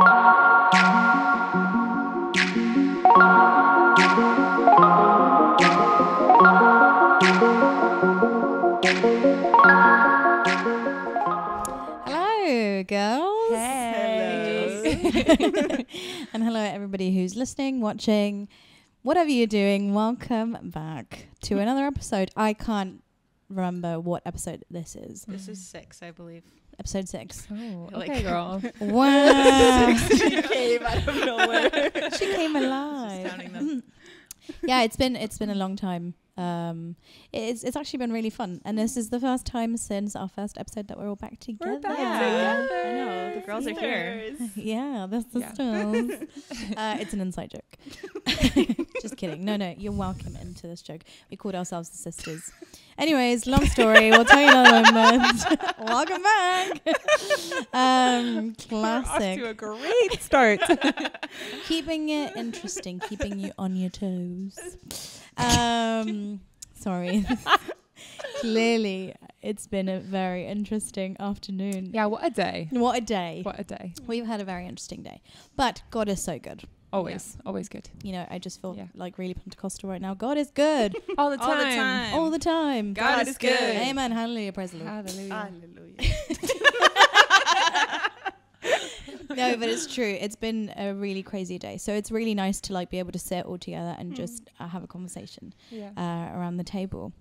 Hello, girls. Hey. And hello, everybody who's listening, watching, whatever you're doing. Welcome back to another episode. I can't remember what episode this is. This is 6, I believe. Episode 6. Oh, Like- okay, girl. Wow. She came out of nowhere. She came alive. Just counting them. Yeah, it's been a long time. It's actually been really fun, and this is the first time since our first episode that we're all back together. back Yeah. together. I know, the girls are here. Yeah, the Yeah. sisters. It's an inside joke. Just kidding. No, you're welcome into this joke. We called ourselves the sisters. Anyways, long story. We'll tell you another moment. Welcome back. Off Classic. to a great start. Keeping it interesting, keeping you on your toes. Sorry. Clearly, it's been a very interesting afternoon. Yeah, what a day. What a day. What a day. We've had a very interesting day. But God is so good. Always good. You know, I just feel Yeah. like really Pentecostal right now. God is good. All the All the time. All the time. God is good. Amen. Hallelujah. Praise the Lord. Hallelujah. No, but it's true. It's been a really crazy day. So it's really nice to like be able to sit all together and just have a conversation Yeah. around the table.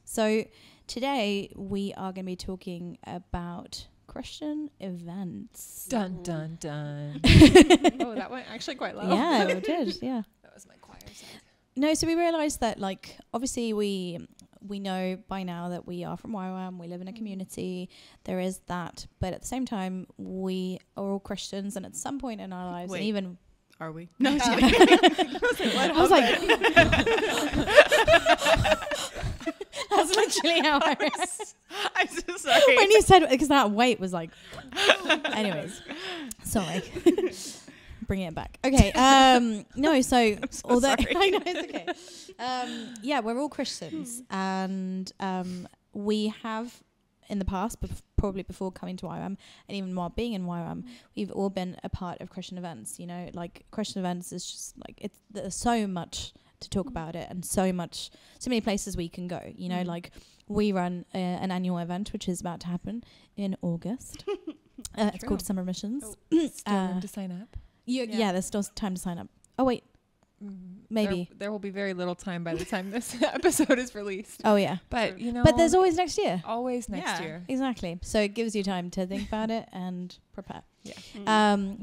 So today we are going to be talking about Christian events. Dun, dun, dun. Oh, that went actually quite low. Yeah, it did. Yeah. That was my choir side. No, so we realised that, like, obviously we know by now that we are from YWAM, we live in a community, there is that, but at the same time, we are all Christians, and at some point in our lives, Wait. and even... Are we? No, I was like... That's literally how I read. I'm so sorry. When you said, because that weight was like... Anyways, sorry. Bringing it back. Okay. No, so although sorry. I know it's okay. Yeah, we're all Christians, and we have in the past, probably before coming to YWAM, and even while being in YWAM, we've all been a part of Christian events. You know, like Christian events is just like there's so much to talk about it, and so many places we can go. You know, like we run an annual event which is about to happen in August. It's called Summer Missions. Still room to sign up. Yeah, there's still time to sign up. Oh wait, maybe. There will be very little time by the time this episode is released. Oh yeah, But, you know. but there's always next year. always next Yeah. year. Exactly. So it gives you time to think about it and prepare. Yeah.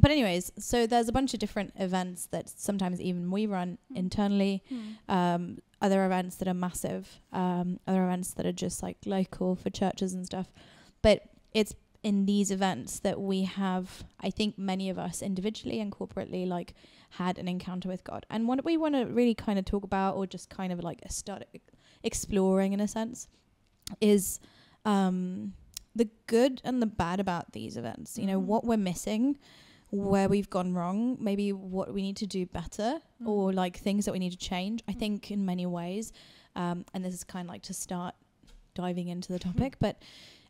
But anyways, so there's a bunch of different events that sometimes even we run internally. Other events that are massive. Other events that are just like local for churches and stuff. But it's in these events that we have, I think many of us individually and corporately, like had an encounter with God. And what we want to really kind of talk about, or just kind of like start exploring in a sense, is the good and the bad about these events. You know, what we're missing, where we've gone wrong, maybe what we need to do better, or like things that we need to change. I think in many ways, and this is kind of like to start diving into the topic, but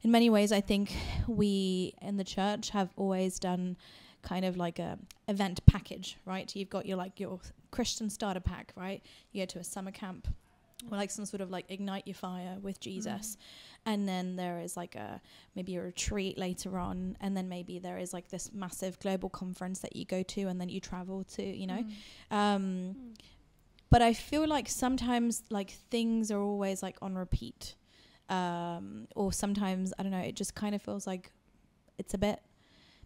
in many ways, I think we in the church have always done kind of like a event package, right? You've got your Christian starter pack, right? You go to a summer camp, or like some sort of like ignite your fire with Jesus, and then there is like maybe a retreat later on, and then maybe there is like this massive global conference that you go to, and then you travel to, you know. But I feel like sometimes like things are always like on repeat. Or sometimes, I don't know, it just kind of feels like it's a bit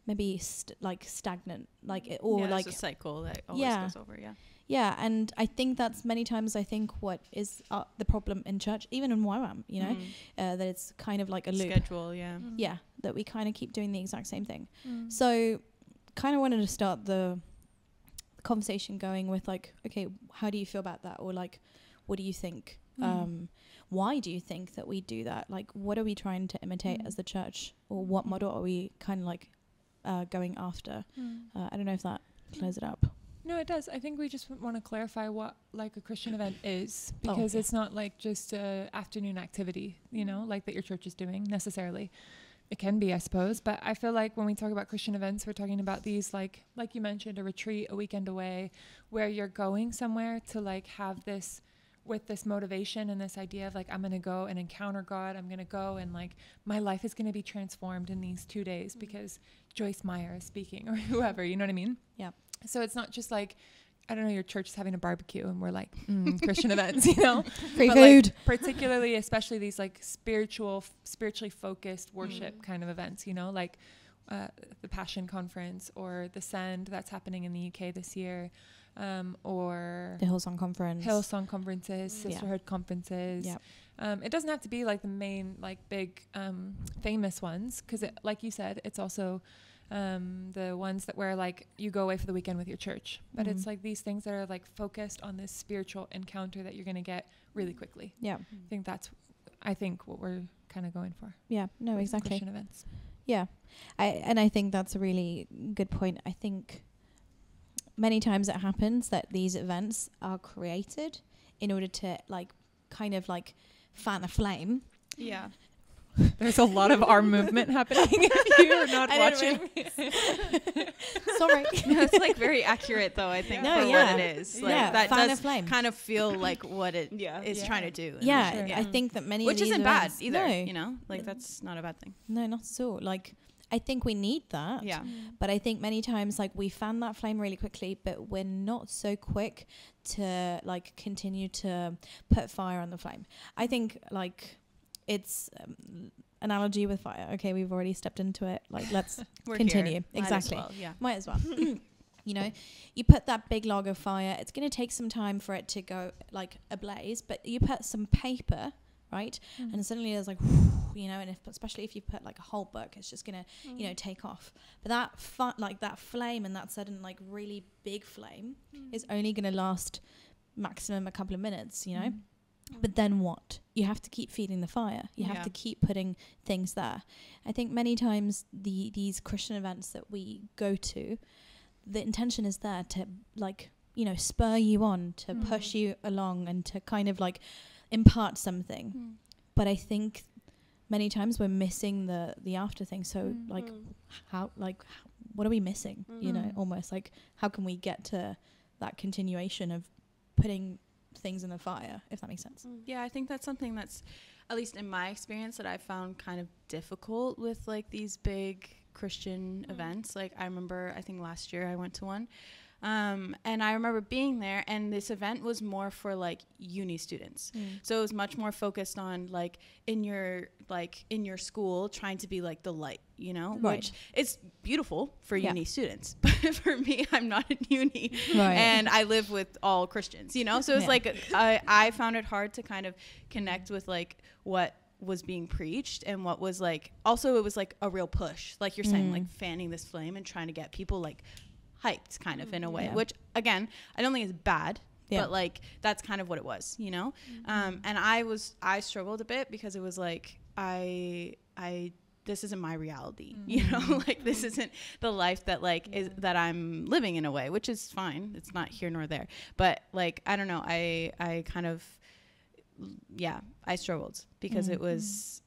maybe like stagnant, like it, or like it's a cycle that always goes over. Yeah, and I think that's many times I think what is the problem in church, even in YWAM, you know, that it's kind of like a loop. Schedule, Yeah, that we kind of keep doing the exact same thing. So kind of wanted to start the conversation going with like, okay, how do you feel about that? Or like, what do you think? Why do you think that we do that? Like, what are we trying to imitate as the church? Or what model are we kind of like going after? I don't know if that clears it up. No, it does. I think we just want to clarify what like a Christian event is, because it's not like just a afternoon activity, you know, like that your church is doing necessarily. it can be, I suppose. But I feel like when we talk about Christian events, we're talking about these, like you mentioned, a retreat, a weekend away, where you're going somewhere to like have this, with this motivation and this idea of like, I'm going to go and encounter God. I'm going to go and like, my life is going to be transformed in these 2 days because Joyce Meyer is speaking, or whoever, you know what I mean? Yeah. So it's not just like, I don't know, your church is having a barbecue and we're like, Christian events, you know, Free but food. like, particularly, especially these like spiritually focused worship kind of events, you know, like the Passion Conference or the Send that's happening in the UK this year, or The Hillsong Conference. Hillsong conferences, sisterhood conferences. Yeah. It doesn't have to be like the main, like big, famous ones. 'Cause like you said, it's also, the ones that where like you go away for the weekend with your church, but it's like these things that are like focused on this spiritual encounter that you're going to get really quickly. Yeah. I think what we're kind of going for. Yeah. No, with exactly. Christian events. Yeah. I think that's a really good point. I think many times it happens that these events are created in order to like kind of like fan a flame. Yeah. There's a lot of arm movement happening if you're not watching. Sorry. No, it's like very accurate though, I think, No, for yeah. what it is. Like Yeah, that fan a does flame. kind of feel like what it is trying to do. Yeah, Sure. I think that many Which of these isn't bad events, either, No, you know? Like that's not a bad thing. no, not at all. Like, I think we need that. Yeah. But I think many times, like, we fan that flame really quickly, but we're not so quick to, like, continue to put fire on the flame. I think, like, it's analogy with fire. Okay, we've already stepped into it. Like, let's We're continue. here. Exactly. Might as well, yeah. Might as well. You know, you put that big log of fire. It's going to take some time for it to go, like, ablaze, but you put some paper, right? And suddenly there's like, you know, and especially if you put like a whole book, it's just gonna, you know, take off. But that flame and that sudden like really big flame is only gonna last maximum a couple of minutes, you know. But then what? You have to keep feeding the fire. You have to keep putting things there. I think many times these Christian events that we go to, the intention is there to like, you know, spur you on, to push you along and to kind of like impart something. But I think many times we're missing the after thing. So like what are we missing? You know, almost like how can we get to that continuation of putting things in the fire, if that makes sense? Yeah, I think that's something that's, at least in my experience, that I found kind of difficult with like these big Christian events. Like I remember, I think last year I went to one. And I remember being there, and this event was more for like uni students. So it was much more focused on like in your school trying to be like the light, you know, Right. which is beautiful for uni students. But for me, I'm not in uni, Right. and I live with all Christians, you know, so it's like I found it hard to kind of connect with like what was being preached and what was like, also it was like a real push, like you're saying, like fanning this flame and trying to get people like hyped kind of in a way, which again, I don't think is bad, but like that's kind of what it was, you know? And I struggled a bit because it was like, this isn't my reality, you know, like this isn't the life that like is that I'm living in a way, which is fine. It's not here nor there, but like, I don't know. I kind of, I struggled because it was,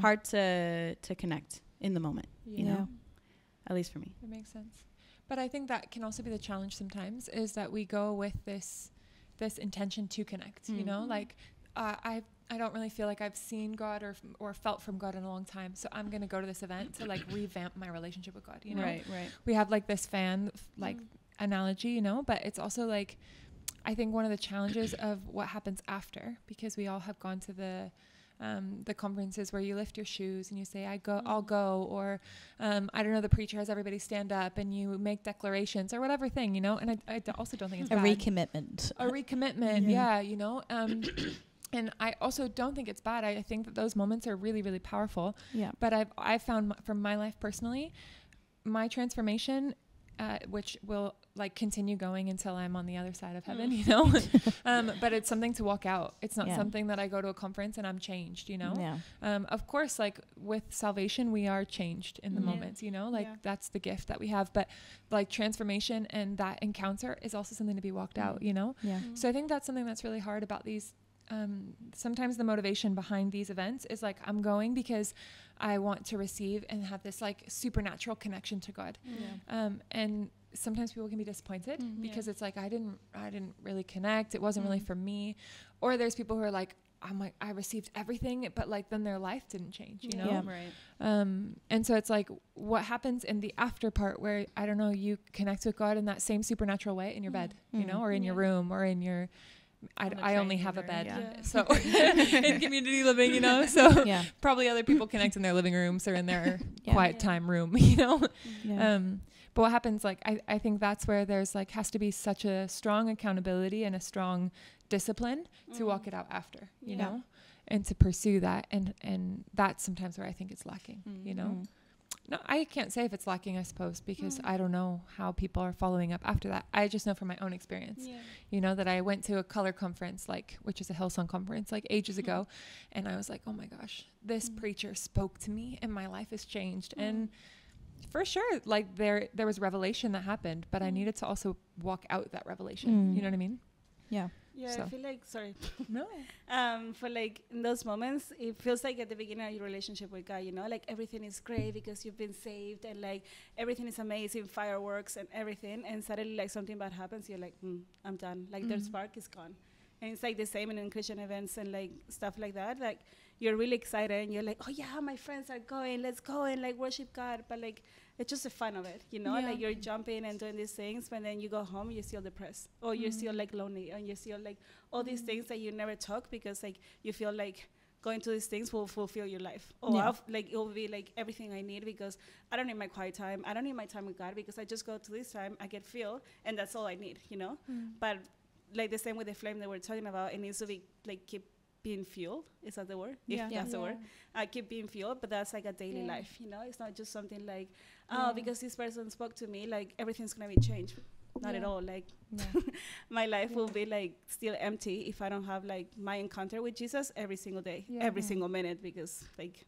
hard to connect in the moment, you know? At least for me. That makes sense. But I think that can also be the challenge sometimes, is that we go with this intention to connect, you know, like I don't really feel like I've seen God or felt from God in a long time. So I'm going to go to this event to like revamp my relationship with God, you know? Right. We have like this fan analogy, you know, but it's also like, I think one of the challenges of what happens after, because we all have gone to the conferences where you lift your shoes and you say, I'll go, or I don't know, the preacher has everybody stand up and you make declarations or whatever thing, you know. And I also don't think it's bad. A recommitment. Yeah, you know. And I also don't think it's bad. I think that those moments are really, really powerful. Yeah. But I've found from my life personally, my transformation, which will like continue going until I'm on the other side of heaven, you know. But it's something to walk out. It's not something that I go to a conference and I'm changed, you know. Of course, like with salvation, we are changed in the moments, you know, like that's the gift that we have. But like transformation and that encounter is also something to be walked out, you know. So I think that's something that's really hard about these sometimes the motivation behind these events is like, I'm going because I want to receive and have this like supernatural connection to God. And sometimes people can be disappointed because it's like, I didn't really connect. It wasn't really for me. Or there's people who are like, I'm like, I received everything, but like then their life didn't change, you know? And so it's like, what happens in the after part where, I don't know, you connect with God in that same supernatural way in your bed, you know, or in your room, or in your, I only have a bed, so in community living, you know, so probably other people connect in their living rooms or in their quiet time room, you know. But what happens, like, I think that's where there's like, has to be such a strong accountability and a strong discipline to walk it out after, you know, and to pursue that. And that's sometimes where I think it's lacking, you know. No, I can't say if it's lacking, I suppose, because I don't know how people are following up after that. I just know from my own experience, you know, that I went to a color conference, like, which is a Hillsong conference, like ages ago. And I was like, oh my gosh, this preacher spoke to me and my life has changed. And for sure, like there was revelation that happened, but I needed to also walk out that revelation. You know what I mean? Yeah, so. I feel like, for like in those moments, it feels like at the beginning of your relationship with God, you know, like everything is great because you've been saved and like everything is amazing, fireworks and everything. And suddenly like something bad happens, you're like, I'm done. Like their spark is gone. And it's like the same in Christian events and like stuff like that. Like you're really excited and you're like, oh yeah, my friends are going, let's go and like worship God. But like, it's just the fun of it, you know, like you're jumping and doing these things, but then you go home, you're still depressed, or you're still like lonely, and you're still like all these things that you never talk because like you feel like going to these things will fulfill your life. Or like it will be like everything I need because I don't need my quiet time. I don't need my time with God because I just go to this time, I get filled, and that's all I need, you know. But like the same with the flame that we're talking about, it needs to be like keep being fueled. Is that the word? If that's the word. I keep being fueled, but that's like a daily life, you know. It's not just something like, oh, because this person spoke to me, like everything's gonna be changed. Not at all. Like my life will be like still empty if I don't have like my encounter with Jesus every single day, every single minute, because like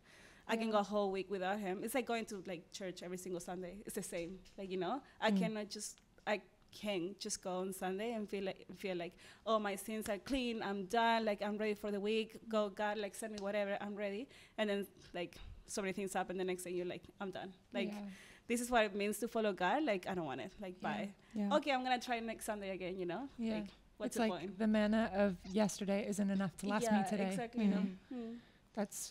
I can go a whole week without him. It's like going to like church every single Sunday. It's the same. Like, you know, I can't just go on Sunday and feel like, oh, my sins are clean, I'm done, like I'm ready for the week, go God, like send me whatever, I'm ready. And then like so many things happen the next day, you're like, I'm done. Like this is what it means to follow God. Like I don't want it. Like bye. Okay, I'm gonna try next Sunday again, you know? Like what's the point? The manna of yesterday isn't enough to last me today. Exactly. You know?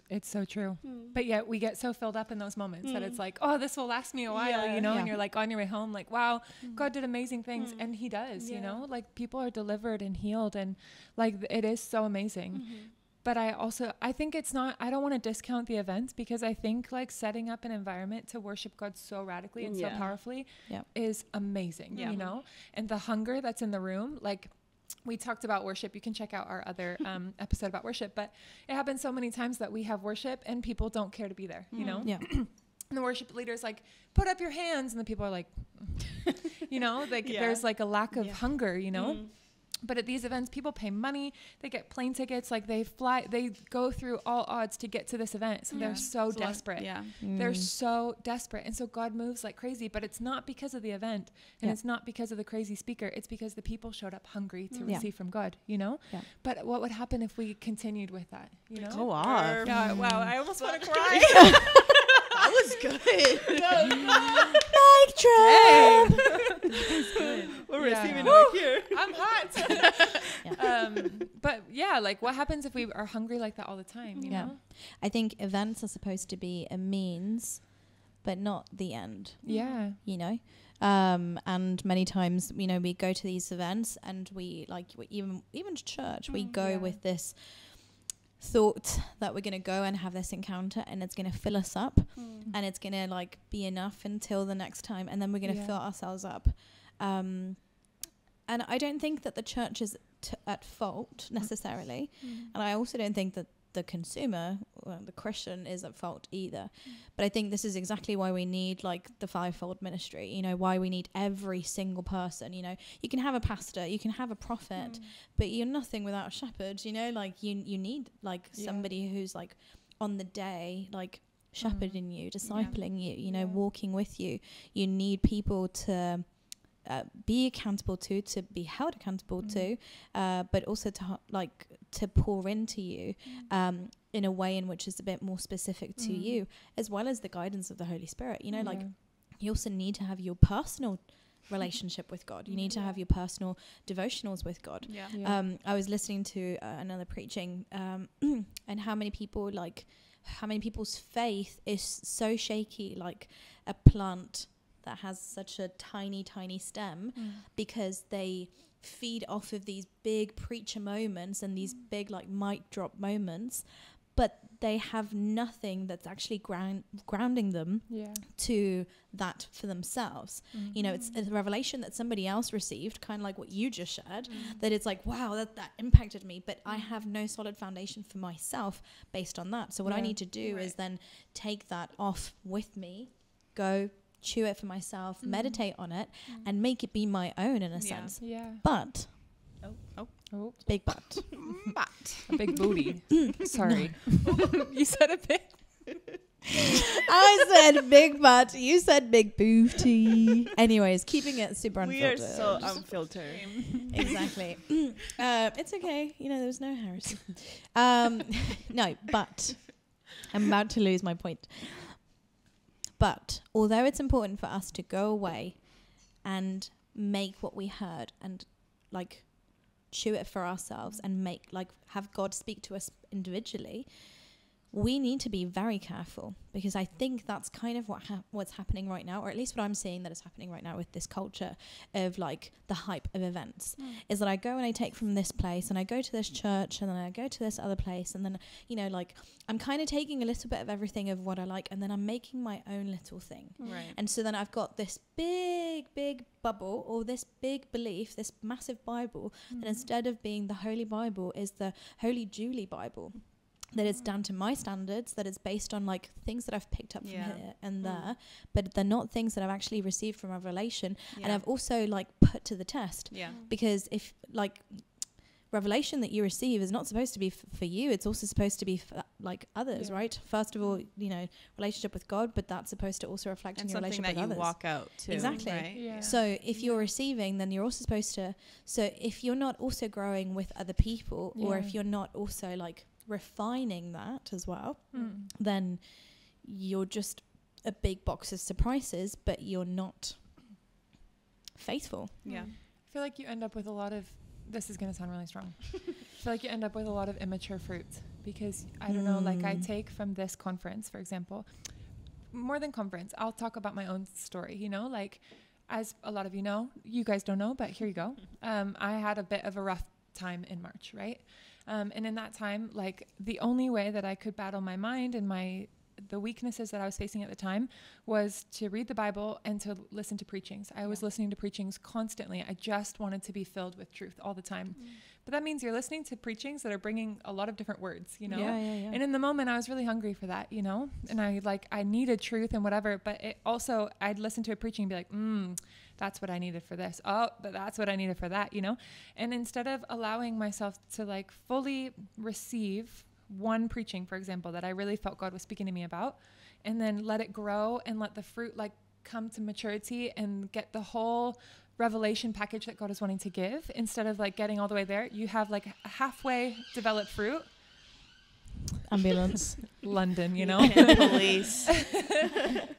It's so true. But yet we get so filled up in those moments that it's like, oh, this will last me a while, you know, and you're like on your way home, like, wow, God did amazing things. And he does, you know, like people are delivered and healed, and like it is so amazing. But I think it's not, I don't want to discount the events, because I think like setting up an environment to worship God so radically and so powerfully is amazing, you know, and the hunger that's in the room, like, we talked about worship. You can check out our other episode about worship, but it happens so many times that we have worship and people don't care to be there, you know? And the worship leader's like, put up your hands. And the people are like, you know, like there's like a lack of hunger, you know? But at these events, people pay money, they get plane tickets, like they go through all odds to get to this event. So they're so desperate. They're so desperate. And so God moves like crazy, but it's not because of the event, and it's not because of the crazy speaker. It's because the people showed up hungry to receive from God, you know? But what would happen if we continued with that, you know? Go off. Yeah, wow, I almost want to cry. That was good. Mic drop. We're receiving it here. I'm hot. But yeah, like what happens if we are hungry like that all the time, you know? I think events are supposed to be a means, but not the end. Yeah. You know? And many times, you know, we go to these events and we even to church, we go with this thought that we're going to go and have this encounter and it's going to fill us up and it's going to like be enough until the next time, and then we're going to fill ourselves up. And I don't think that the church is at fault necessarily. And I also don't think that the consumer, the Christian, is at fault either. But I think this is exactly why we need like the fivefold ministry, you know, why we need every single person. You know, you can have a pastor, you can have a prophet, but you're nothing without a shepherd, you know, like you need like somebody who's like on the day, like shepherding you, discipling you, you know, walking with you. You need people to be accountable to be held accountable to, but also to to pour into you in a way in which is a bit more specific to you, as well as the guidance of the Holy Spirit. You know, like you also need to have your personal relationship with God. You need to have your personal devotionals with God. I was listening to another preaching and how many people's faith is so shaky, like a plant that has such a tiny stem, because they feed off of these big preacher moments and these big like mic drop moments, but they have nothing that's actually grounding them to that for themselves. You know, it's a revelation that somebody else received, kind of like what you just shared, that it's like, wow, that impacted me, but I have no solid foundation for myself based on that. So what I need to do is then take that off with me, go chew it for myself, meditate on it, and make it be my own in a sense. But big but. A big booty. Sorry. You said a big. I said big butt. You said big booty. Anyways, keeping it super unfiltered. We are so unfiltered. Exactly. It's okay. You know, there's no heresy. No, but I'm about to lose my point. But although it's important for us to go away and make what we heard and like chew it for ourselves and make like have God speak to us individually, we need to be very careful, because I think that's kind of what's happening right now, or at least what I'm seeing that is happening right now with this culture of like the hype of events, is that I go and I take from this place and I go to this church and then I go to this other place, and then, you know, like I'm kind of taking a little bit of everything of what I like and then I'm making my own little thing. And so then I've got this big bubble, or this big belief, this massive Bible, that instead of being the Holy Bible is the Holy Julie Bible. That it's down to my standards, that it's based on like things that I've picked up from here and there, but they're not things that I've actually received from revelation, and I've also like put to the test. Because if like revelation that you receive is not supposed to be for you, it's also supposed to be for like others, right? First of all, you know, relationship with God, but that's supposed to also reflect in your relationship with others. And something that you walk out too. Exactly. Right? So if you're receiving, then you're also supposed to. So if you're not also growing with other people, or if you're not also like refining that as well, then you're just a big box of surprises, but you're not faithful. I feel like you end up with a lot of, this is going to sound really strong, I feel like you end up with a lot of immature fruit, because I don't know, like I take from this conference, for example, more than conference, I'll talk about my own story, you know, like as a lot of you know, you guys don't know, but here you go. I had a bit of a rough time in March, right? And in that time, like the only way that I could battle my mind and the weaknesses that I was facing at the time was to read the Bible and to listen to preachings. I was listening to preachings constantly. I just wanted to be filled with truth all the time. But that means you're listening to preachings that are bringing a lot of different words, you know? And in the moment I was really hungry for that, you know? And I needed truth and whatever, but it also, I'd listen to a preaching and be like, that's what I needed for this. Oh, but that's what I needed for that, you know? And instead of allowing myself to like fully receive one preaching, for example, that I really felt God was speaking to me about, and then let it grow and let the fruit like come to maturity and get the whole revelation package that God is wanting to give, instead of like getting all the way there, you have like a halfway developed fruit. Ambulance. London, you know? Police.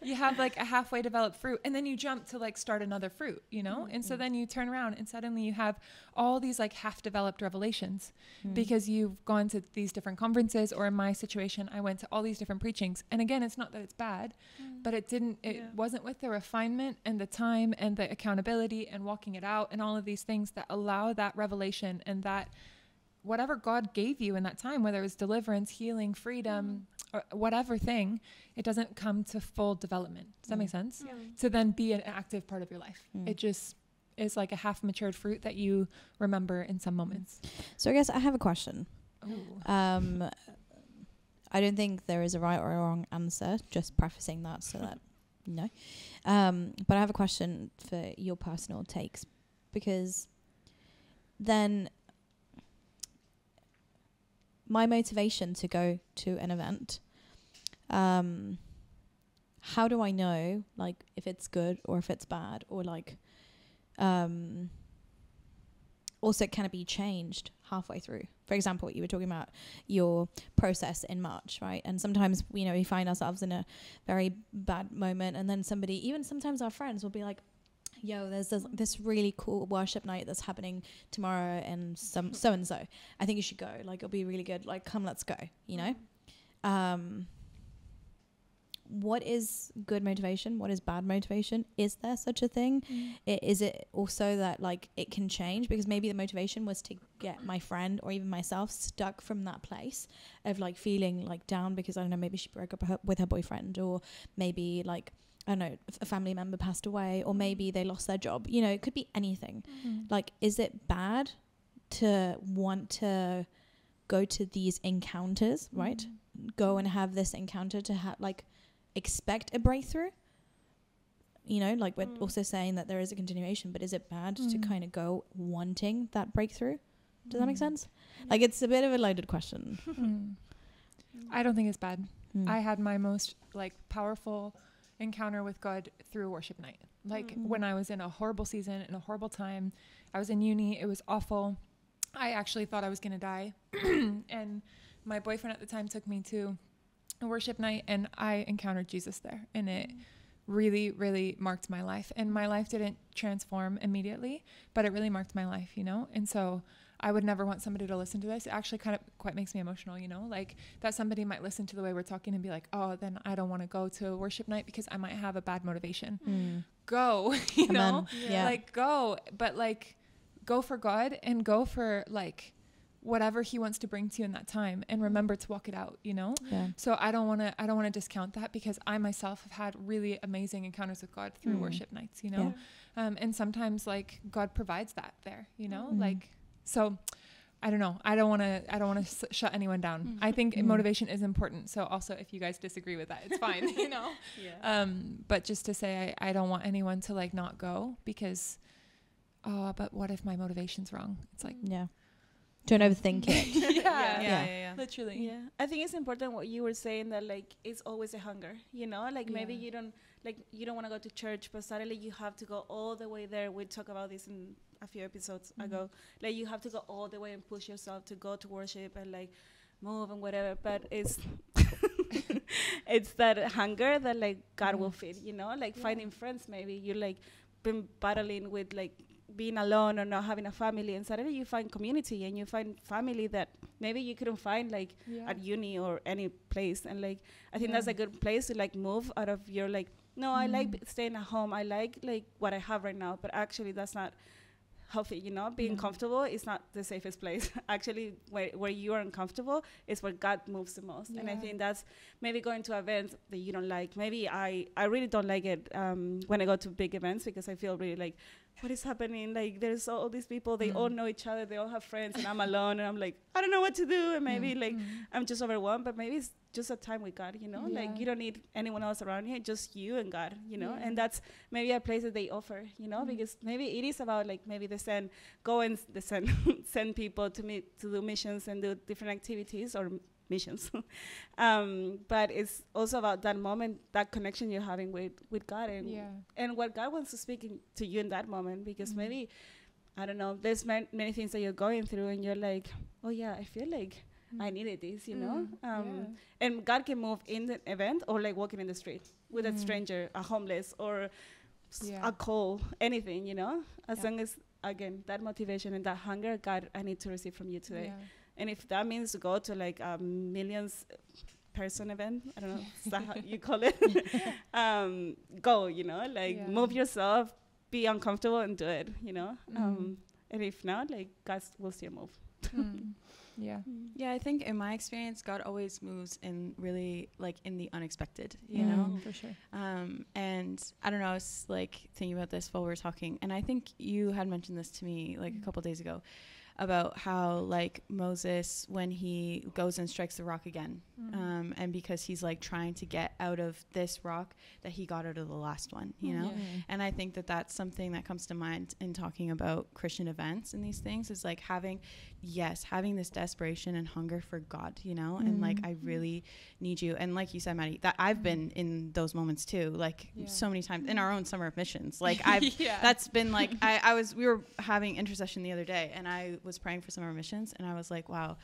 You have like a halfway developed fruit, and then you jump to like start another fruit, you know? And so then you turn around and suddenly you have all these like half developed revelations because you've gone to these different conferences, or in my situation, I went to all these different preachings. And again, it's not that it's bad, but it wasn't with the refinement and the time and the accountability and walking it out and all of these things that allow that revelation and that whatever God gave you in that time, whether it was deliverance, healing, freedom, or whatever thing, it doesn't come to full development. Does that make sense? To then be an active part of your life. It just is like a half matured fruit that you remember in some moments. So I guess I have a question. I don't think there is a right or a wrong answer, just prefacing that so that, no. But I have a question for your personal takes, because then my motivation to go to an event, how do I know like if it's good or if it's bad, or like also can it be changed? halfway through. For example, what you were talking about, your process in March, right? And sometimes, you know, we find ourselves in a very bad moment, and then somebody, even sometimes our friends will be like, yo, there's this really cool worship night that's happening tomorrow and so-and-so. I think you should go. Like, it'll be really good. Like, come, let's go, you know? What is good motivation? What is bad motivation? Is there such a thing? Is it also that, like, it can change? Because maybe the motivation was to get my friend or even myself stuck from that place of, like, feeling, like, down because, I don't know, maybe she broke up with her boyfriend, or maybe, like, I don't know, a family member passed away, or maybe they lost their job. You know, it could be anything. Like, is it bad to want to go to these encounters, right? Go and have this encounter to have, like, expect a breakthrough? You know, like, we're also saying that there is a continuation, but is it bad to kind of go wanting that breakthrough? Does that make sense? Like, it's a bit of a loaded question. I don't think it's bad. I had my most, like, powerful encounter with God through worship night. Like, when I was in a horrible season, in a horrible time, I was in uni, it was awful. I actually thought I was going to die. And my boyfriend at the time took me to a worship night, and I encountered Jesus there, and it really, really marked my life. And my life didn't transform immediately, but it really marked my life, you know? And so I would never want somebody to listen to this. It actually kind of quite makes me emotional, you know, like that somebody might listen to the way we're talking and be like, oh, then I don't want to go to a worship night because I might have a bad motivation. Go, you know, like go, but like go for God and go for like whatever he wants to bring to you in that time, and remember to walk it out, you know? So I don't want to discount that, because I myself have had really amazing encounters with God through worship nights, you know? And sometimes like God provides that there, you know, like, so I don't know. I don't want to shut anyone down. I think motivation is important. So also, if you guys disagree with that, it's fine, you know? But just to say, I don't want anyone to like not go because, but what if my motivation's wrong? It's like, don't overthink it. yeah, literally. Yeah, I think it's important what you were saying, that like it's always a hunger, you know, like maybe you don't want to go to church, but suddenly you have to go all the way there. We talked about this in a few episodes ago. Like you have to go all the way and push yourself to go to worship and like move and whatever. But it's it's that hunger that like God will feed, you know, like finding friends. Maybe you're like been battling with like being alone or not having a family, and suddenly you find community and you find family that maybe you couldn't find like at uni or any place. And like I think that's a good place to like move out of your like, no, I like staying at home, I like what I have right now, but actually that's not healthy, you know. Being comfortable is not the safest place. Actually, where you are uncomfortable is where God moves the most. And I think that's maybe going to events that you don't like. Maybe I really don't like it when I go to big events, because I feel really like, what is happening? Like there's all these people, they all know each other, they all have friends, and I'm alone, and I'm like, I don't know what to do, and maybe like I'm just overwhelmed. But maybe it's just a time with God, you know, like you don't need anyone else around you, just you and God, you know. And that's maybe a place that they offer, you know, because maybe it is about like maybe send people to do missions and do different activities or missions. But it's also about that moment, that connection you're having with God, and what God wants to speak to you in that moment, because maybe, I don't know, there's many things that you're going through and you're like, oh yeah, I feel like I needed this, you know. And God can move in the event, or like walking in the street with a stranger, a homeless, or a call, anything, you know, as long as, again, that motivation and that hunger, God, I need to receive from you today. And if that means to go to like a millions person event, I don't know, is that how you call it? Go, you know, like move yourself, be uncomfortable and do it, you know. And if not, like God will still move. I think in my experience, God always moves in really like in the unexpected, you know, for sure. And I don't know, I was like thinking about this while we were talking, and I think you had mentioned this to me like a couple days ago, about how like Moses, when he goes and strikes the rock again, and because he's like trying to get out of this rock that he got out of the last one, you know. And I think that that's something that comes to mind in talking about Christian events and these things, is like having this desperation and hunger for God, you know. And like, I really need you. And like you said, Maddie, that I've been in those moments too, like so many times in our own summer of missions, like I've that's been like we were having intercession the other day, and I was was praying for summer missions, and I was like, wow,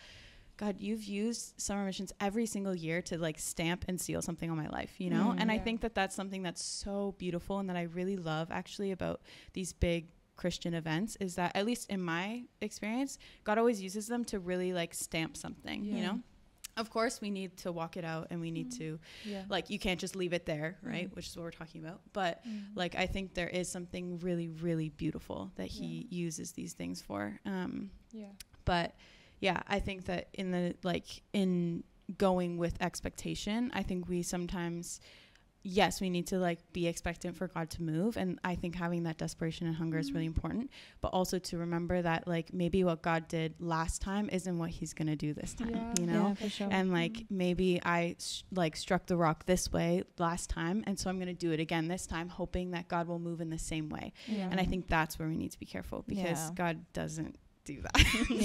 God, you've used summer missions every single year to like stamp and seal something on my life, you know? And I think that that's something that's so beautiful and that I really love actually about these big Christian events, is that, at least in my experience, God always uses them to really like stamp something, you know? Of course, we need to walk it out, and we need to, like, you can't just leave it there, right? Which is what we're talking about. But, like, I think there is something really, really beautiful that he uses these things for. But, yeah, I think that in going with expectation, I think we sometimes, yes, we need to, like, be expectant for God to move. And I think having that desperation and hunger is really important. But also to remember that, like, maybe what God did last time isn't what he's going to do this time, you know? Yeah, for sure. And, like, maybe I, struck the rock this way last time. And so I'm going to do it again this time, hoping that God will move in the same way. And I think that's where we need to be careful, because God doesn't do that.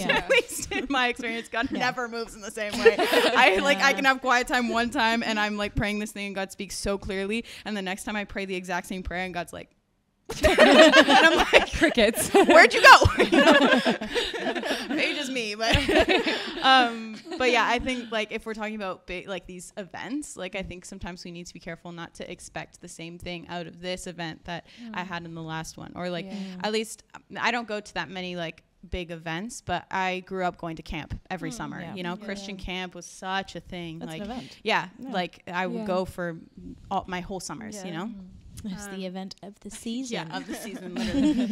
At least in my experience, God never moves in the same way. I can have quiet time one time and I'm like praying this thing and God speaks so clearly, and the next time I pray the exact same prayer and God's like and I'm like, crickets. Where'd you go? Maybe just me, but yeah, I think like if we're talking about like these events, like I think sometimes we need to be careful not to expect the same thing out of this event that I had in the last one, or like at least I don't go to that many like big events, but I grew up going to camp every summer. You know, Christian camp was such a thing. That's like an event. Like I would go for my whole summers. You know. It's the event of the season. Yeah, of the season, literally.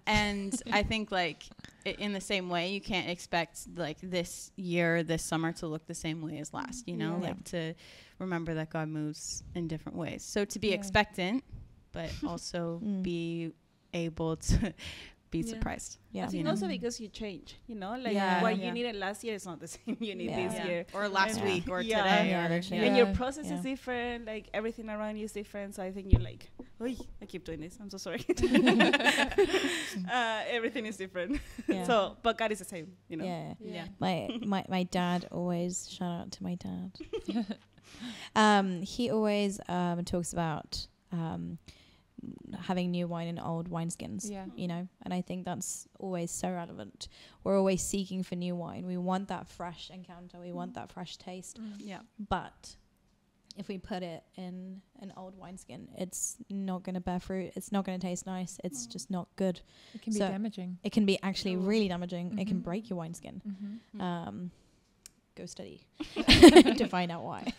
And I think, like, in the same way, you can't expect, like, this year, this summer to look the same way as last, you know? Like, to remember that God moves in different ways. So to be expectant, but also be able to be surprised. I think also because you change, you know, like what you needed last year is not the same you need this year, or last week, or today, and your process is different. Like everything around you is different. So I think you're like, I keep doing this. I'm so sorry. Everything is different. So, but God is the same, you know. My dad always, shout out to my dad. He always talks about having new wine in old wineskins, you know, and I think that's always so relevant. We're always seeking for new wine. We want that fresh encounter. We want that fresh taste. But if we put it in an old wineskin, it's not going to bear fruit. It's not going to taste nice. It's just not good. It can be damaging. It can be actually really damaging. It can break your wineskin. Go study to find out why.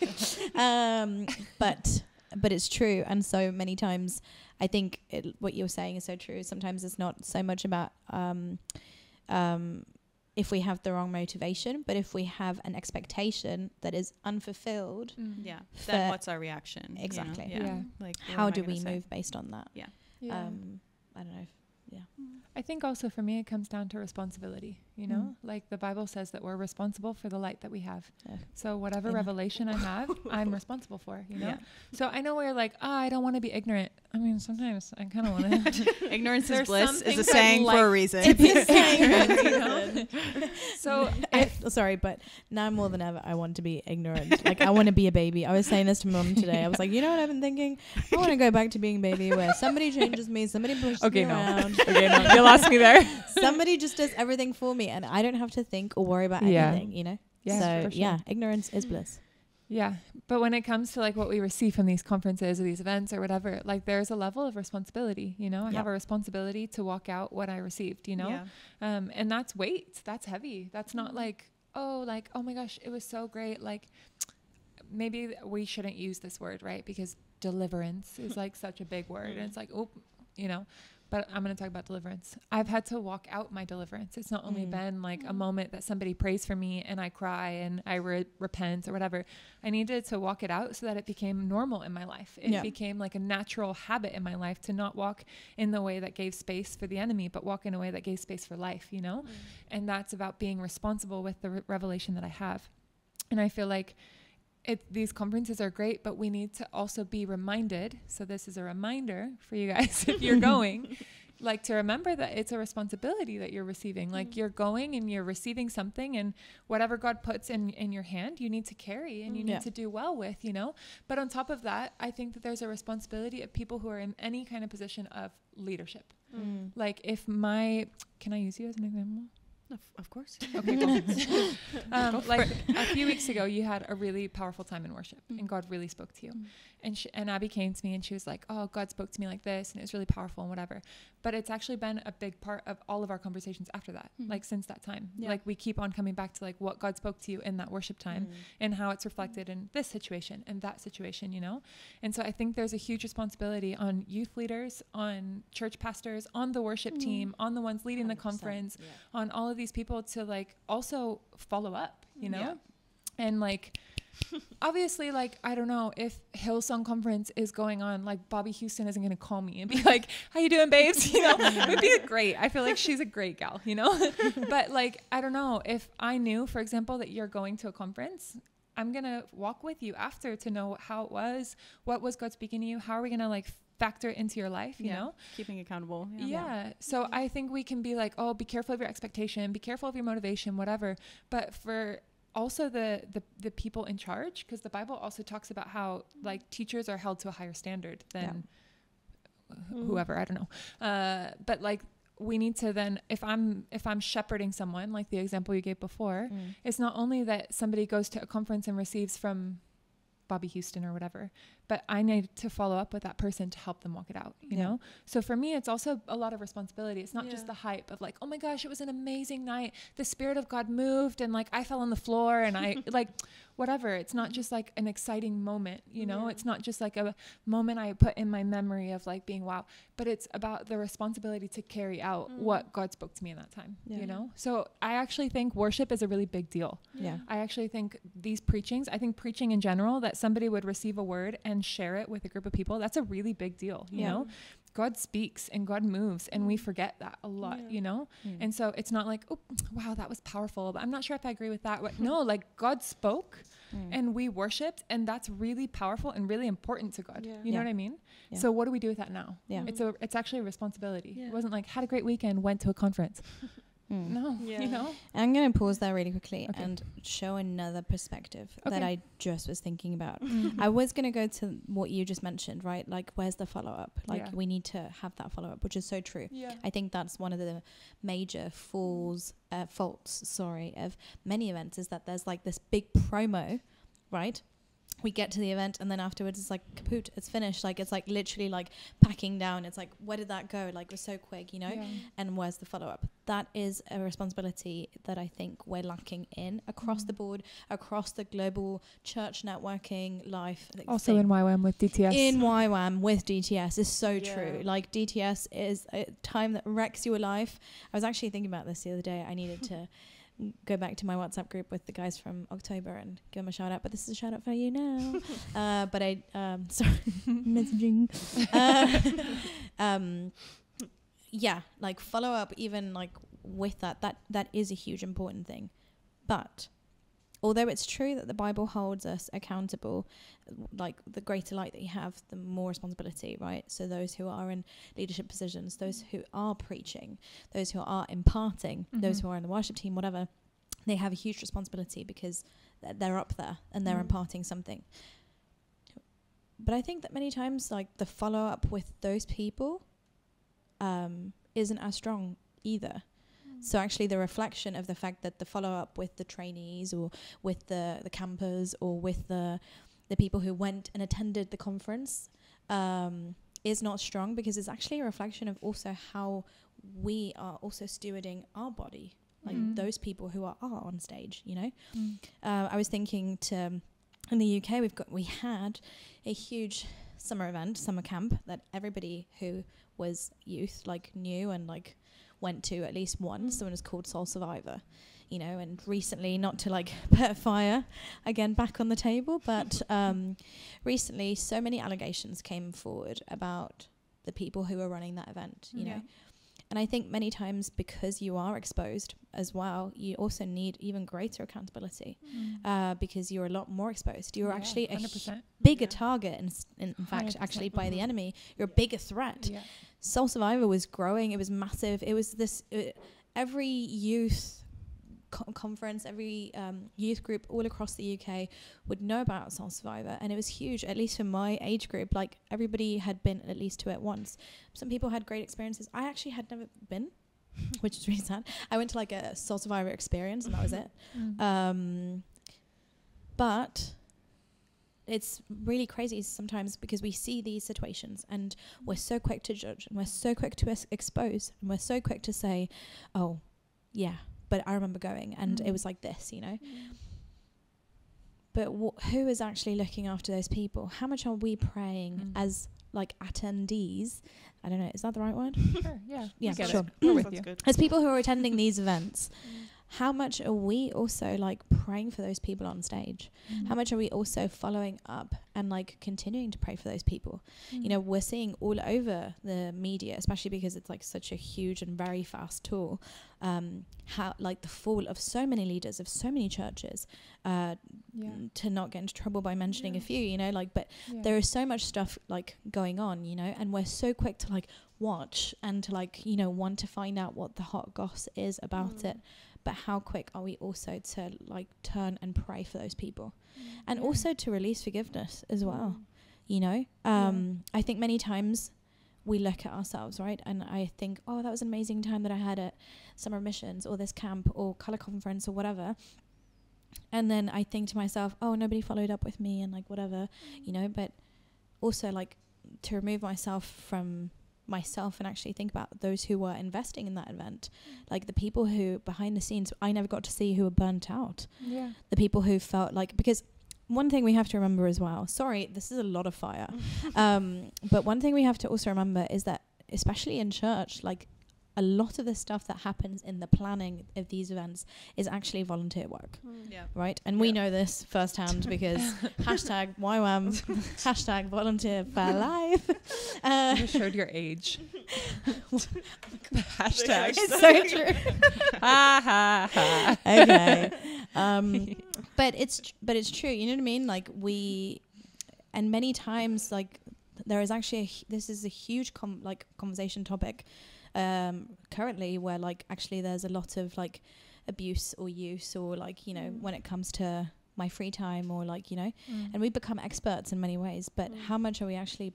But it's true. And so many times I think what you're saying is so true. Sometimes it's not so much about if we have the wrong motivation, but if we have an expectation that is unfulfilled, then what's our reaction? Exactly. You know? Like, how do we move based on that? I don't know. I think also for me it comes down to responsibility, you know, like the Bible says that we're responsible for the light that we have. So whatever revelation I have, I'm responsible for, you know. So I know we're like, I don't want to be ignorant. I mean, sometimes I kind of want to. Ignorance is bliss is a saying for a reason. It's a saying, you know? So sorry, but now more than ever I want to be ignorant. Like I want to be a baby. I was saying this to Mum today. I was like, you know what I've been thinking? I want to go back to being a baby where somebody changes me, somebody pushes me around. You lost me there. Somebody just does everything for me and I don't have to think or worry about anything, you know? So ignorance is bliss. Yeah. But when it comes to like what we receive from these conferences or these events or whatever, like there's a level of responsibility, you know, I have a responsibility to walk out what I received, you know? And that's weight. That's heavy. That's not like, oh my gosh, it was so great. Like maybe we shouldn't use this word, right? Because deliverance is like such a big word and it's like, oh, you know, but I'm going to talk about deliverance. I've had to walk out my deliverance. It's not only been like a moment that somebody prays for me and I cry and I repent or whatever. I needed to walk it out so that it became normal in my life. It became like a natural habit in my life to not walk in the way that gave space for the enemy, but walk in a way that gave space for life, you know? And that's about being responsible with the revelation that I have. And I feel like these conferences are great, but we need to also be reminded. So this is a reminder for you guys if you're going, like to remember that it's a responsibility that you're receiving. Like you're going and you're receiving something, and whatever God puts in your hand, you need to carry and you need to do well with, you know. But on top of that, I think that there's a responsibility of people who are in any kind of position of leadership. Like if can I use you as an example? Of course. Okay, cool. Like a few weeks ago, you had a really powerful time in worship, and God really spoke to you. And Abby came to me, and she was like, "Oh, God spoke to me like this, and it was really powerful and whatever." But it's actually been a big part of all of our conversations after that, like since that time. Yeah. Like we keep on coming back to like what God spoke to you in that worship time, and how it's reflected in this situation and that situation, you know. And so I think there's a huge responsibility on youth leaders, on church pastors, on the worship team, on the ones leading the conference, on all of these people to like also follow up, you know. And like obviously, like, I don't know, if Hillsong Conference is going on, like Bobby Houston isn't going to call me and be like, how you doing, babes? You know, it would be great. I feel like she's a great gal, you know. But like, I don't know, if I knew, for example, that you're going to a conference, I'm going to walk with you after to know how it was, what was God speaking to you, how are we going to like factor it into your life, you know, keeping accountable. So I think we can be like, oh, be careful of your expectation, be careful of your motivation, whatever. But for also the people in charge, because the Bible also talks about how like teachers are held to a higher standard than whoever, I don't know, but like we need to then, if I'm shepherding someone, like the example you gave before, it's not only that somebody goes to a conference and receives from Bobby Houston or whatever, but I need to follow up with that person to help them walk it out, you know? So for me, it's also a lot of responsibility. It's not just the hype of like, oh my gosh, it was an amazing night. The Spirit of God moved and like I fell on the floor and I like whatever. It's not just like an exciting moment, you know? It's not just like a moment I put in my memory of like being wow, but it's about the responsibility to carry out what God spoke to me in that time, you know? So I actually think worship is a really big deal. I actually think these preachings, I think preaching in general, that somebody would receive a word and share it with a group of people, that's a really big deal, you know? God speaks and God moves and we forget that a lot, you know? And so it's not like, oh, wow, that was powerful, but I'm not sure if I agree with that. No, like God spoke and we worshiped, and that's really powerful and really important to God. You know what I mean? So what do we do with that now? It's actually a responsibility. It wasn't like, had a great weekend, went to a conference. No, you know. I'm going to pause there really quickly and show another perspective that I just was thinking about. I was going to go to what you just mentioned, right? Like, where's the follow-up? Like, we need to have that follow-up, which is so true. I think that's one of the major faults, of many events, is that there's like this big promo, right? We get to the event and then afterwards it's like kaput, it's finished. Like, it's like literally like packing down. It's like, where did that go? Like, it was so quick, you know? And where's the follow-up? That is a responsibility that I think we're lacking in across the board, across the global church networking life. Also in YWAM with DTS. In YWAM with DTS is so true. Like, DTS is a time that wrecks your life. I was actually thinking about this the other day. I needed to go back to my WhatsApp group with the guys from October and give them a shout out, but this is a shout out for you now. But I sorry, messaging. Like follow up, even like with that is a huge important thing. But although it's true that the Bible holds us accountable, like the greater light that you have, the more responsibility, right? So those who are in leadership positions, those who are preaching, those who are imparting, those who are in the worship team, whatever, they have a huge responsibility because they're up there and they're imparting something. But I think that many times, like, the follow-up with those people isn't as strong either. So actually the reflection of the fact that the follow-up with the trainees or with the campers or with the people who went and attended the conference is not strong, because it's actually a reflection of also how we are also stewarding our body, like those people who are on stage, you know. I was thinking in the UK we had a huge summer camp that everybody who was youth like knew and like went to at least once. The one was called Soul Survivor, you know. And recently, not to like put fire again back on the table, but recently so many allegations came forward about the people who were running that event, you know. And I think many times, because you are exposed as well, you also need even greater accountability because you're a lot more exposed. You're actually a bigger target, in fact, actually by the enemy. You're a bigger threat. Soul Survivor was growing. It was massive. It was this, every youth conference, every youth group all across the UK would know about Soul Survivor, and it was huge, at least for my age group. Like, everybody had been at least to it once. Some people had great experiences. I actually had never been which is really sad. I went to like a Soul Survivor experience and that was it. But it's really crazy sometimes because we see these situations and we're so quick to judge and we're so quick to expose and we're so quick to say, oh yeah, but I remember going and it was like this, you know. But who is actually looking after those people? How much are we praying as like attendees? I don't know, is that the right word? Sure, yeah. Yeah, sure. We're with you. As people who are attending these events, how much are we also like praying for those people on stage? How much are we also following up and like continuing to pray for those people? You know, we're seeing all over the media, especially because it's like such a huge and very fast tool, how like the fall of so many leaders of so many churches, to not get into trouble by mentioning a few, you know, like, but there is so much stuff like going on, you know, and we're so quick to like watch and to like, you know, want to find out what the hot goss is about it. But how quick are we also to like turn and pray for those people and also to release forgiveness as well, you know? I think many times we look at ourselves, right? And I think, oh, that was an amazing time that I had at Summer Missions or this camp or Color Conference or whatever. And then I think to myself, oh, nobody followed up with me and like whatever, you know, but also like to remove myself from myself and actually think about those who were investing in that event, like the people who behind the scenes I never got to see, who were burnt out, the people who felt like, because one thing we have to remember as well, sorry, this is a lot of fire, but one thing we have to also remember is that especially in church, like a lot of the stuff that happens in the planning of these events is actually volunteer work, right? And we know this firsthand because hashtag YWAM, hashtag volunteer for life. You showed your age. Hashtag. It's so true. Ha ha ha. Okay. But it's true. You know what I mean? Like and many times like there is actually this is a huge conversation topic currently where like actually there's a lot of like abuse or use or like, you know, when it comes to my free time or like, you know, and we become experts in many ways, but how much are we actually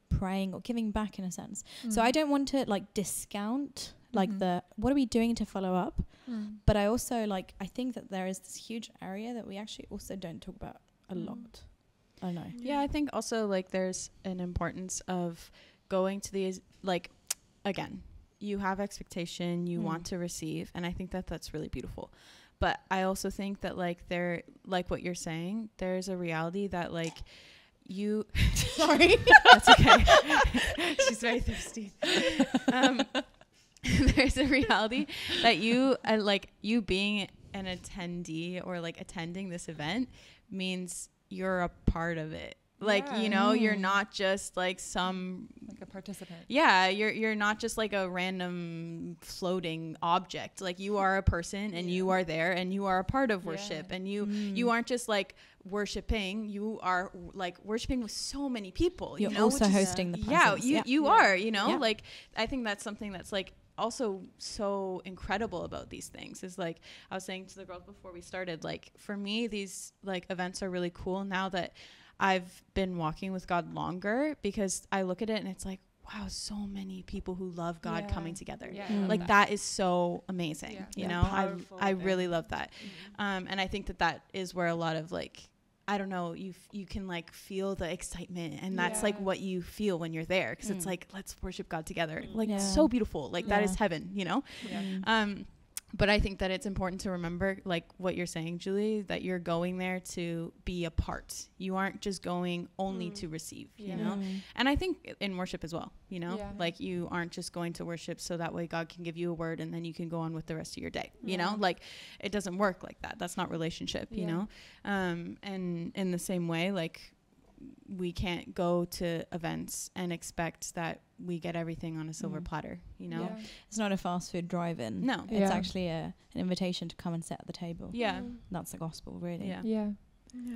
praying or giving back in a sense? So I don't want to like discount like what are we doing to follow up, but I also like I think that there is this huge area that we actually also don't talk about a lot. I don't know. Yeah, I think also like there's an importance of going to these, like, again, you have expectation, you want to receive, and I think that that's really beautiful. But I also think that like like what you're saying, there's a reality that like you sorry, that's okay. She's very thirsty. There's a reality that you like you being an attendee or like attending this event means you're a part of it. Like, you know, you're not just like some like a participant. Yeah, you're not just like a random floating object. Like you are a person and you are there and you are a part of worship and you aren't just like worshiping, you are like worshiping with so many people. You're you know, also hosting the presence. You are, you know, like I think that's something that's like also so incredible about these things is like I was saying to the girls before we started, like for me these like events are really cool now that I've been walking with God longer, because I look at it and it's like, wow, so many people who love God coming together. Like that is so amazing. You know, I really love that. And I think that is where a lot of like, I don't know, you can like feel the excitement, and that's like what you feel when you're there, because it's like, let's worship God together. Like it's so beautiful. Like that is heaven, you know? But I think that it's important to remember, like what you're saying, Julie, that you're going there to be a part. You aren't just going only to receive, you know? And I think in worship as well, you know, like you aren't just going to worship so that way God can give you a word and then you can go on with the rest of your day, you know? Like it doesn't work like that. That's not relationship, you know? And in the same way, like we can't go to events and expect that we get everything on a silver platter, you know? It's not a fast food drive-in. No. It's actually an invitation to come and sit at the table. That's the gospel, really.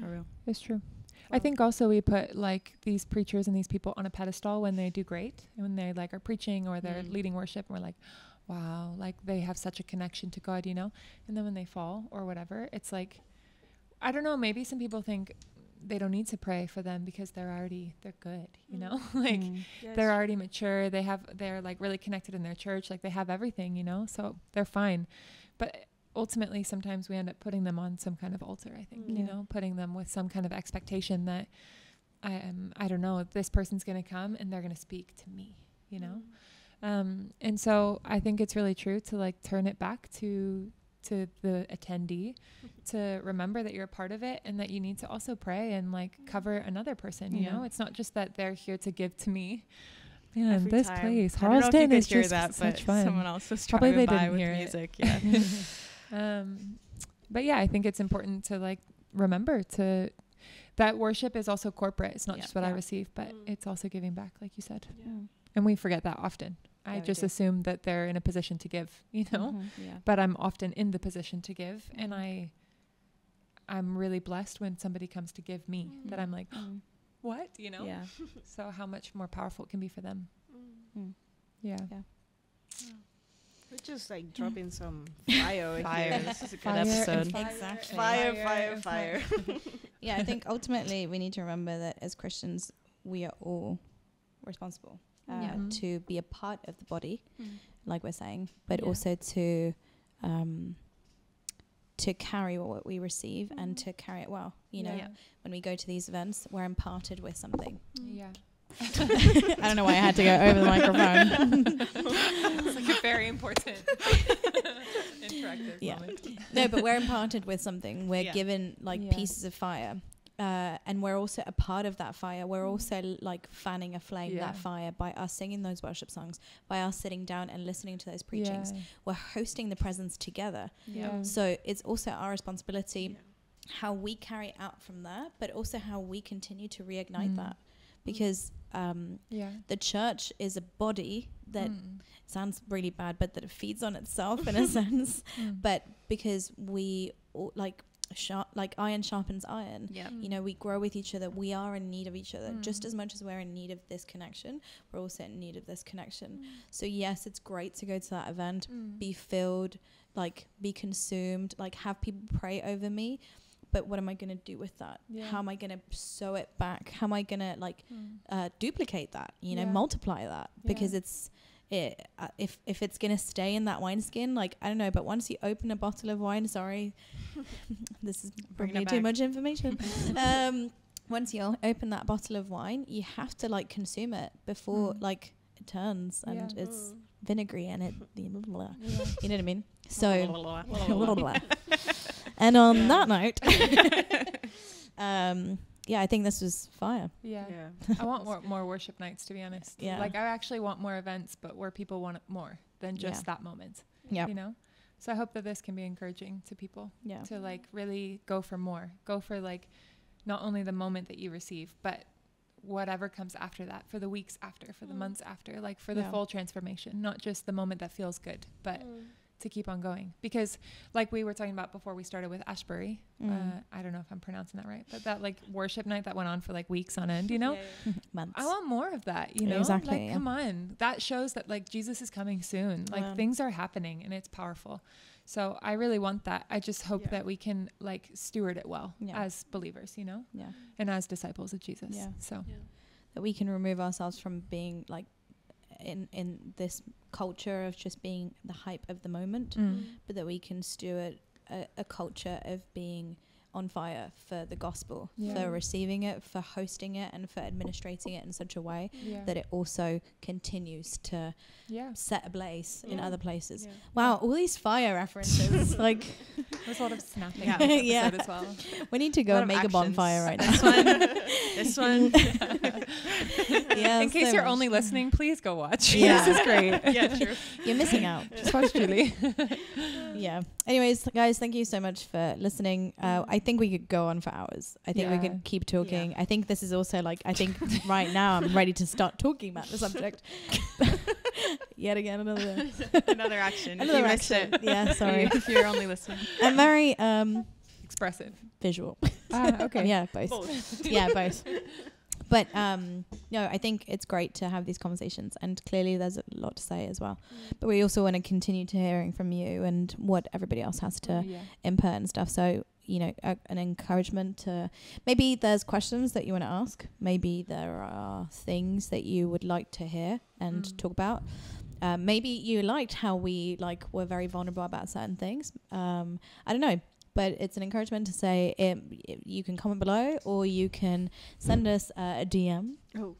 For real. It's true. I think also we put like these preachers and these people on a pedestal when they do great, and when they like are preaching or they're leading worship, and we're like, wow, like they have such a connection to God, you know? And then when they fall or whatever, it's like, I don't know, maybe some people think they don't need to pray for them because they're good, you know, like they're already mature. They're like really connected in their church. Like they have everything, you know, so they're fine. But ultimately sometimes we end up putting them on some kind of altar, I think, you know, putting them with some kind of expectation that I don't know, this person's going to come and they're going to speak to me, you know? And so I think it's really true to like turn it back to the attendee, to remember that you're a part of it and that you need to also pray and like cover another person, you know? It's not just that they're here to give to me. Man, every this time. Place, Harlesden is just that, such fun. Someone else was probably they didn't hear music. Yeah. But yeah, I think it's important to like remember that worship is also corporate. It's not just what I receive, but it's also giving back, like you said. Yeah. And we forget that often. I just assume that they're in a position to give, you know, but I'm often in the position to give. And I'm really blessed when somebody comes to give me that I'm like, what, you know? Yeah. So how much more powerful it can be for them. Yeah. We're just like dropping some fire. This is a good episode. Exactly. Fire. Yeah, I think ultimately we need to remember that as Christians, we are all responsible to be a part of the body, like we're saying, but also to carry what we receive and to carry it well. You know, when we go to these events, we're imparted with something. Yeah. I don't know why I had to go over the microphone. It's like a very important interactive moment. No, but we're imparted with something. We're given like pieces of fire. And we're also a part of that fire. We're also like fanning a flame, that fire, by us singing those worship songs, by us sitting down and listening to those preachings. We're hosting the presence together. So it's also our responsibility how we carry out from that, but also how we continue to reignite that. Because the church is a body that sounds really bad, but that it feeds on itself in a sense. But because we all, like iron sharpens iron, you know, we grow with each other. We are in need of each other just as much as we're in need of this connection. We're also in need of this connection. So yes, it's great to go to that event, be filled, like be consumed, like have people pray over me. But what am I going to do with that? How am I going to sow it back? How am I going to like duplicate that, you know, multiply that? Because if it's going to stay in that wineskin, like, I don't know, but once you open a bottle of wine, sorry, this is probably too much information. Once you open that bottle of wine, you have to like consume it before like it turns and it's vinegary and it, you know what I mean? So, and on that note, I think this was fire. I want more worship nights, to be honest. Like I actually want more events, but where people want it more than just that moment. You know? So I hope that this can be encouraging to people to like really go for more. Go for like not only the moment that you receive, but whatever comes after that, for the weeks after, for the months after, like for the full transformation, not just the moment that feels good, but to keep on going. Because like we were talking about before we started with Ashbury, I don't know if I'm pronouncing that right, but that like worship night that went on for like weeks on end, you know, months. I want more of that, you know, exactly, like come on, that shows that like Jesus is coming soon, like things are happening and it's powerful. So I really want that. I just hope that we can like steward it well as believers, you know, and as disciples of Jesus. So that we can remove ourselves from being like in this culture of just being the hype of the moment, but that we can steward a culture of being on fire for the gospel, for receiving it, for hosting it, and for administrating it in such a way that it also continues to set ablaze in other places. Wow, all these fire references. Like there's a lot of snapping as well. We need to go and make a bonfire right now. This one. In case you're only listening, please go watch. This is great. True. You're missing out. Just watch Julie. Anyways, guys, thank you so much for listening. I think we could go on for hours. I think we could keep talking. I think this is also like, I think right now I'm ready to start talking about the subject. Yet again, another action. Another action. Yeah, sorry. If you're only listening. I'm very expressive. Visual. Okay. Yeah, both. Yeah, both. But no, I think it's great to have these conversations, and clearly there's a lot to say as well. But we also want to continue to hearing from you and what everybody else has to input and stuff. So an encouragement to, maybe there's questions that you want to ask. Maybe there are things that you would like to hear and talk about. Maybe you liked how we were very vulnerable about certain things. I don't know. But it's an encouragement to say you can comment below, or you can send us a DM. Oh.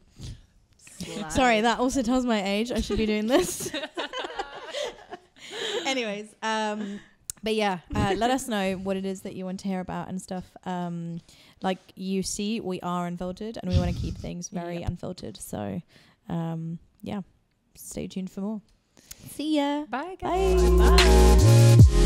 Sorry, that also tells my age. I should be doing this. Anyways, but yeah, let us know what it is that you want to hear about and stuff. Like you see, we are unfiltered, and we want to keep things very unfiltered. So, yeah, stay tuned for more. See ya. Bye, guys. Bye. Bye.